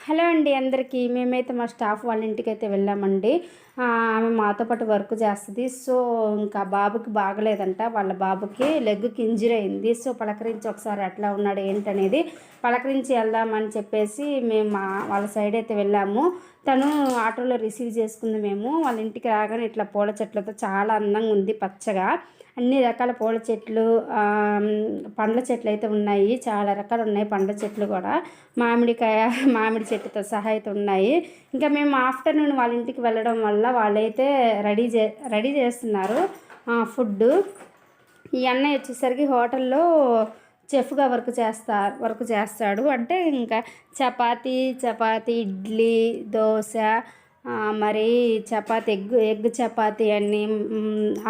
Hello అండి అందరికీ. మేమైతే మా స్టాఫ్ వాళ్ళ ఇంటికైతే వెళ్ళామండి. ఆమె మాతో పాటు వర్క్ చేస్తుంది. సో ఇంకా బాబుకి బాగలేదంట, వాళ్ళ బాబుకి లెగ్కి ఇంజరీ అయింది. సో పలకరించి ఒకసారి ఎట్లా ఉన్నాడు ఏంటనేది పలకరించి వెళ్దామని చెప్పేసి మేము వాళ్ళ సైడ్ అయితే వెళ్ళాము. తను ఆటోలో రిసీవ్ చేసుకుంది. మేము వాళ్ళ ఇంటికి రాగానే ఇట్లా పూల చెట్లతో చాలా అందంగా ఉంది, పచ్చగా అన్ని రకాల పూల చెట్లు, పండ్ల చెట్లు అయితే ఉన్నాయి. చాలా రకాలు ఉన్నాయి పండ్ల చెట్లు కూడా. మామిడికాయ మామిడి చెట్టుతో సహా అయితే ఉన్నాయి. ఇంకా మేము ఆఫ్టర్నూన్ వాళ్ళ ఇంటికి వెళ్ళడం వల్ల వాళ్ళైతే రెడీ చేస్తున్నారు ఫుడ్. ఈ అన్నయ్య వచ్చేసరికి హోటల్లో చెఫ్గా వర్క్ చేస్తాడు. అంటే ఇంకా చపాతీ, ఇడ్లీ, దోశ, మరి చపాతీ, ఎగ్ చపాతీ అని,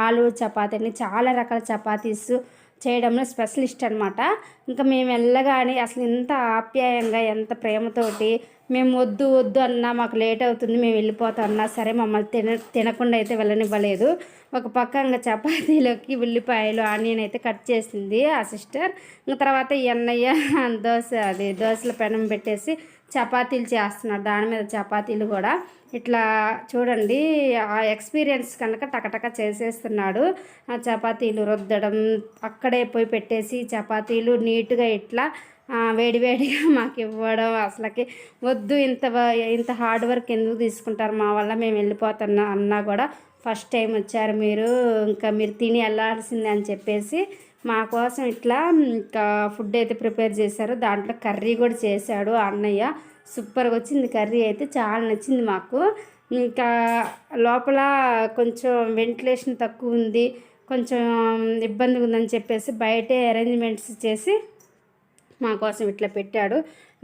ఆలు చపాతీ అని చాలా రకాల చపాతీస్ చేయడంలో స్పెషలిస్ట్ అనమాట. ఇంకా మేము వెళ్ళగానే అసలు ఎంత ఆప్యాయంగా, ఎంత ప్రేమతోటి, మేము వద్దు వద్దు అన్నా, మాకు లేట్ అవుతుంది మేము వెళ్ళిపోతాం అన్నా సరే మమ్మల్ని తినకుండా అయితే వెళ్ళనివ్వలేదు. ఒక పక్క ఇంకా చపాతీలోకి ఉల్లిపాయలు, ఆనియన్ అయితే కట్ చేసింది ఆ సిస్టర్. ఇంకా తర్వాత ఈ అన్నయ్య దోశల పెనం పెట్టేసి చపాతీలు చేస్తున్నాడు. దాని మీద చపాతీలు కూడా ఇట్లా చూడండి, ఆ ఎక్స్పీరియన్స్ కనుక టకటక చేసేస్తున్నాడు. ఆ చపాతీలు రుద్దడం, అక్కడే పోయి పెట్టేసి చపాతీలు నీట్గా ఇట్లా వేడివేడిగా మాకు ఇవ్వడం. అసలుకి వద్దు, ఇంత హార్డ్ వర్క్ ఎందుకు తీసుకుంటారు, మా వల్ల మేము వెళ్ళిపోతున్నా అన్నా కూడా ఫస్ట్ టైం వచ్చారు మీరు, ఇంకా మీరు తిని వెళ్ళాల్సిందే అని చెప్పేసి మా కోసం ఇట్లా ఇంకా ఫుడ్ అయితే ప్రిపేర్ చేశారు. దాంట్లో కర్రీ కూడా చేశాడు అన్నయ్య. సూపర్గా వచ్చింది కర్రీ అయితే, చాలా నచ్చింది మాకు. ఇంకా లోపల కొంచెం వెంటిలేషన్ తక్కువ ఉంది, కొంచెం ఇబ్బందిగా ఉందని చెప్పేసి బయటే అరేంజ్మెంట్స్ చేసి మా కోసం ఇట్లా పెట్టాడు.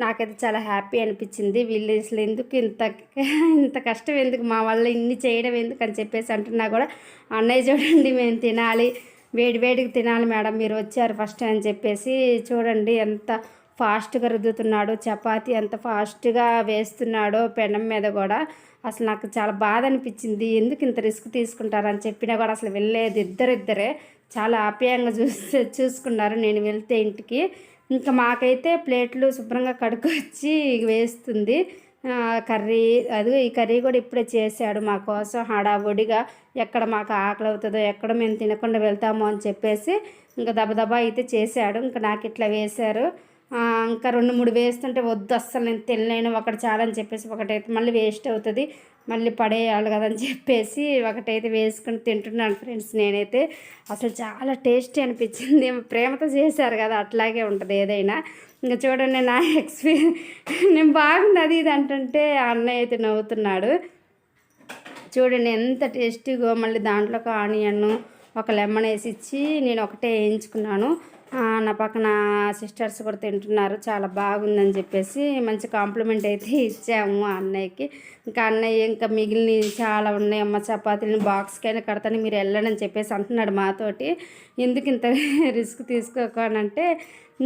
నాకైతే చాలా హ్యాపీ అనిపించింది. వీళ్ళు అసలు ఎందుకు ఇంత కష్టం ఎందుకు, మా వల్ల ఇన్ని చేయడం ఎందుకు అని చెప్పేసి అంటున్నా కూడా అన్నయ్య చూడండి మేము తినాలి, వేడివేడికి తినాలి మేడం, మీరు వచ్చారు ఫస్ట్ అని చెప్పేసి చూడండి ఎంత ఫాస్ట్గా రుద్దుతున్నాడు, చపాతీ ఎంత ఫాస్ట్గా వేస్తున్నాడో పెనం మీద కూడా. అసలు నాకు చాలా బాధ అనిపించింది, ఎందుకు ఇంత రిస్క్ తీసుకుంటారని చెప్పినా కూడా అసలు వెళ్ళలేదు. ఇద్దరే చాలా ఆప్యాయంగా చూసుకున్నారు నేను వెళ్తే ఇంటికి. ఇంకా మాకైతే ప్లేట్లు శుభ్రంగా కడుక్కొచ్చి వేస్తుంది కర్రీ. ఈ కర్రీ కూడా ఇప్పుడే చేశాడు మా కోసం హడావుడిగా. ఎక్కడ మాకు ఆకలి అవుతుందో, ఎక్కడ మేము తినకుండా వెళ్తామో అని చెప్పేసి ఇంకా దబదబా అయితే చేశాడు. ఇంకా నాకు ఇట్లా వేశారు. ఇంకా 2-3 వేస్తుంటే వద్దు అస్సలు నేను తినలేను, ఒకటి చాలని చెప్పేసి ఒకటైతే మళ్ళీ వేస్ట్ అవుతుంది, మళ్ళీ పడేయాలి కదని చెప్పేసి ఒకటైతే వేసుకుని తింటున్నాను ఫ్రెండ్స్. నేనైతే అసలు చాలా టేస్టీ అనిపించింది. ప్రేమతో చేశారు కదా, అట్లాగే ఉంటుంది ఏదైనా. ఇంకా చూడండి నా నేను బాగుంది అది ఇది అంటుంటే అన్నయ్య అయితే నవ్వుతున్నాడు. చూడండి ఎంత టేస్టీగా. మళ్ళీ దాంట్లోకి ఆనియన్, ఒక లెమన్ వేసి ఇచ్చి నేను ఒకటే వేయించుకున్నాను. నా పక్కన సిస్టర్స్ కూడా తింటున్నారు, చాలా బాగుందని చెప్పేసి మంచి కాంప్లిమెంట్ అయితే ఇచ్చాము అన్నయ్యకి. ఇంకా అన్నయ్య ఇంకా మిగిలిన చాలా ఉన్నాయి అమ్మ చపాతీలను బాక్స్కైనా కడతాను మీరు వెళ్ళండి అని చెప్పేసి అంటున్నాడు మాతోటి. ఎందుకు ఇంత రిస్క్ తీసుకోకనంటే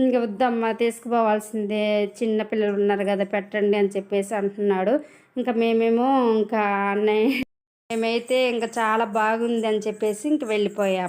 ఇంకా వద్దమ్మ తీసుకుపోవాల్సిందే, చిన్నపిల్లలు ఉన్నారు కదా పెట్టండి అని చెప్పేసి అంటున్నాడు. ఇంకా మేమేమో ఇంకా అన్నయ్య మేమైతే ఇంకా చాలా బాగుంది అని చెప్పేసి ఇంక వెళ్ళిపోయాము.